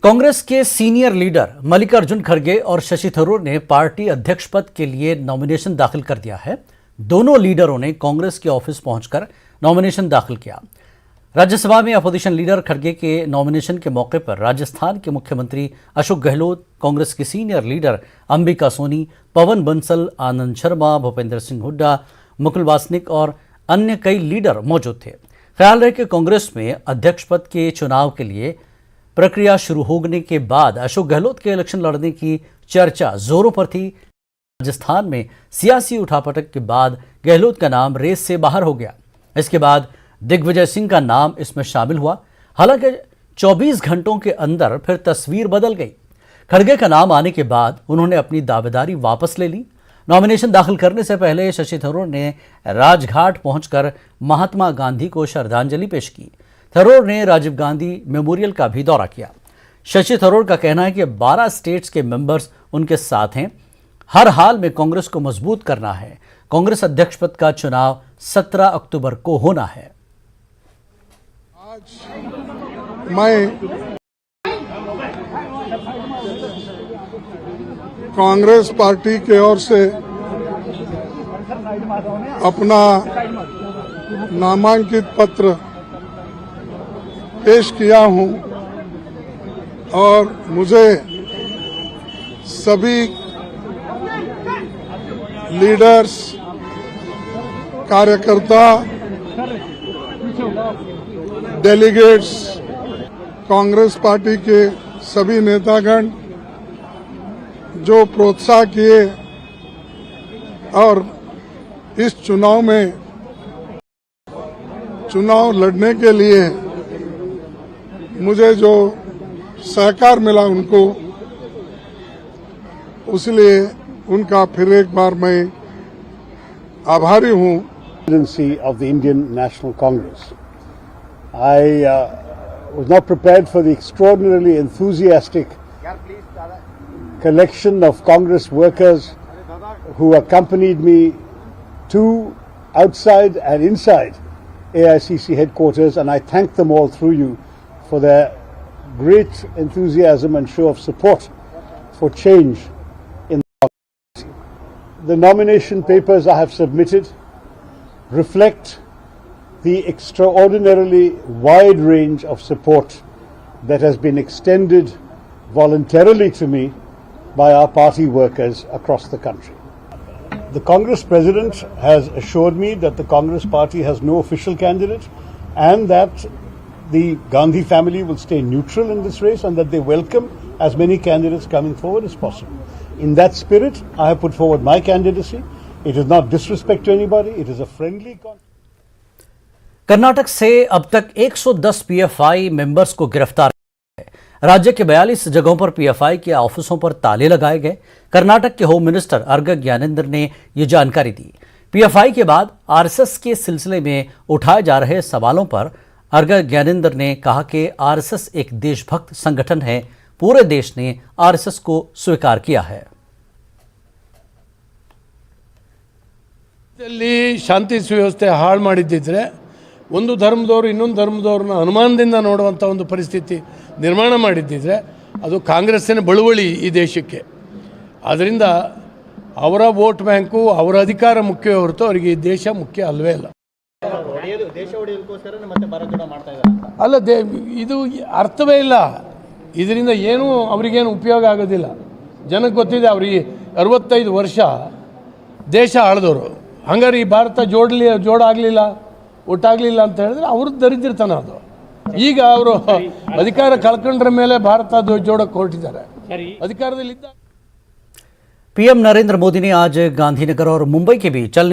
कांग्रेस के senior leader Mallikarjun खड़गे और शशि थरूर ने पार्टी अध्यक्ष पद के लिए नॉमिनेशन दाखिल कर दिया है। दोनों लीडरों ने कांग्रेस के ऑफिस पहुंचकर नॉमिनेशन दाखिल किया। राज्यसभा में अपोजिशन लीडर खड़गे के नॉमिनेशन के मौके पर राजस्थान के मुख्यमंत्री अशोक गहलोत, कांग्रेस के सीनियर लीडर अंबिका सोनी, पवन बंसल, आनंद शर्मा, भूपेंद्र सिंह हुड्डा, मुकुल वासनिक और अन्य कई लीडर मौजूद थे। ख्याल रहे कि कांग्रेस में अध्यक्ष पद के चुनाव के लिए प्रक्रिया शुरू होने के बाद अशोक गहलोत के इलेक्शन लड़ने की चर्चा जोरों पर थी। राजस्थान में सियासी उठापटक के बाद गहलोत का नाम रेस से बाहर हो गया। इसके बाद दिग्विजय सिंह का नाम इसमें शामिल हुआ। हालांकि 24 घंटों के अंदर फिर तस्वीर बदल गई। खड़गे का नाम आने के बाद उन्होंने अपनी दावेदारी वापस ले ली। नॉमिनेशन दाखिल करने से पहले शशि थरूर ने राजघाट पहुंचकर महात्मा गांधी को श्रद्धांजलि पेश की। थरूर ने राजीव गांधी मेमोरियल का भी दौरा किया। शशि थरूर का कहना है कि 12 स्टेट्स के मेंबर्स उनके साथ हैं। हर हाल में कांग्रेस को मजबूत करना है। कांग्रेस अध्यक्ष पद का चुनाव 17 अक्टूबर को होना है। आज मैं कांग्रेस पार्टी की ओर से अपना नामांकित पत्र पेश किया हूं और मुझे सभी लीडर्स, कार्यकर्ता, डेलीगेट्स, कांग्रेस पार्टी के सभी नेतागण जो प्रोत्साहन किए और इस चुनाव लड़ने के लिए मुझे जो सहकार मिला उनको, इसलिए उनका फिर एक बार मैं आभारी हूं। Presidency of the Indian National Congress. I was not prepared for the extraordinarily enthusiastic collection of Congress workers who accompanied me to outside and inside AICC headquarters, and I thank them all through you for their great enthusiasm and show of support for change in the democracy. The nomination papers I have submitted reflect the extraordinarily wide range of support that has been extended voluntarily to me by our party workers across the country. The Congress President has assured me that the Congress Party has no official candidate and that the Gandhi family will stay neutral in this race and that they welcome as many candidates coming forward as possible. In that spirit, I have put forward my candidacy. It is not disrespect to anybody. It is a friendly contest. Karnataka से अब तक 110 PFI members को गिरफ्तार किया है। राज्य के 42 जगहों पर पीएफआई के ऑफिसों पर ताले लगाए गए। कर्नाटक के होम मिनिस्टर अर्ग ज्ञानेंद्र ने यह जानकारी दी। पीएफआई के बाद आरएसएस के सिलसिले में उठाए जा रहे सवालों पर अर्ग ज्ञानेंद्र ने कहा कि आरएसएस एक देशभक्त संगठन है। पूरे देश ने आरएसएस को स्वीकार किया है। शांति सुव्यवस्थೆ ಹಾಳು ಮಾಡಿದ್ದಿದ್ರೆ ಒಂದು ಧರ್ಮದವರು ಇನ್ನೊಂದು ಧರ್ಮದವರನ್ನ ಅನುಮಾನದಿಂದ ನೋಡುವಂಥ ಒಂದು ಪರಿಸ್ಥಿತಿ ನಿರ್ಮಾಣ ಮಾಡಿದ್ದಿದ್ರೆ ಅದು ಕಾಂಗ್ರೆಸ್ಸಿನ ಬಳುವಳಿ ಈ ದೇಶಕ್ಕೆ. ಆದ್ದರಿಂದ ಅವರ ವೋಟ್ ಬ್ಯಾಂಕು, ಅವರ ಅಧಿಕಾರ ಮುಖ್ಯವೇ ಹೊರತು ಅವರಿಗೆ ಈ ದೇಶ ಮುಖ್ಯ ಅಲ್ವೇ ಅಲ್ಲ. ಅಲ್ಲ, ಇದು ಅರ್ಥವೇ ಇಲ್ಲ. ಇದರಿಂದ ಏನೂ ಅವರಿಗೇನು ಉಪಯೋಗ ಆಗೋದಿಲ್ಲ. ಜನಕ್ಕೆ ಗೊತ್ತಿದೆ, ಅವರಿಗೆ 65 ವರ್ಷ ದೇಶ ಆಳಿದವರು. ಹಂಗಾರೆ ಈ ಭಾರತ ಜೋಡಾಗಲಿಲ್ಲ, ಒಟ್ಟಾಗಲಿಲ್ಲ ಅಂತ ಹೇಳಿದ್ರೆ ಅವ್ರ ದರಿದ್ರತನ ಅದು. ಈಗ ಅವರು ಅಧಿಕಾರ ಕಳ್ಕೊಂಡ್ರ ಮೇಲೆ ಭಾರತ ಜೋಡಕ್ಕೆ ಹೊರಟಿದ್ದಾರೆ. ಅಧಿಕಾರದಲ್ಲಿದ್ದ पीएम नरेंद्र मोदी ने आज गांधीनगर और मुंबई के बीच चलने